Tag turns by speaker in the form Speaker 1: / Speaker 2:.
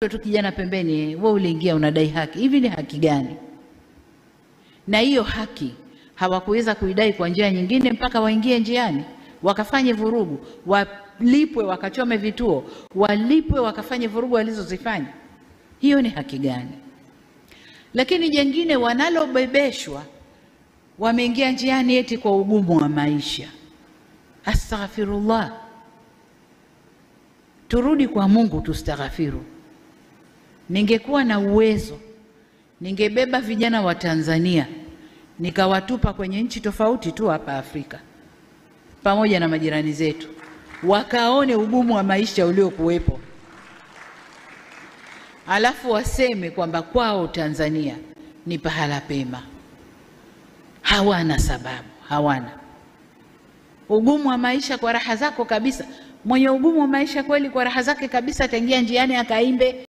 Speaker 1: tu kijana pembeni, wewe uliingia unadai haki. Hivi ni haki gani? Na hiyo haki hawakuweza kuidai kwa njia nyingine mpaka waingie njiani, wakafanye vurugu, walipwe, wakachome vituo, walipwe, wakafanye vurugu walizozifanya. Hiyo ni haki gani? Lakini jengine wanalobebeshwa, wameingia njiani eti kwa ugumu wa maisha. Astaghfirullah. Turudi kwa Mungu tustaghfiru. Ningekuwa na uwezo, ningebeba vijana wa Tanzania nikawatupa kwenye nchi tofauti tu hapa Afrika pamoja na majirani zetu, wakaone ugumu wa maisha uliokuwepo, alafu waseme kwamba kwao Tanzania ni pahala pema. Hawana sababu, hawana. Ugumu wa maisha kwa raha zako kabisa. Mwenye ugumu wa maisha kweli kwa raha zake kabisa ataingia njiani akaimbe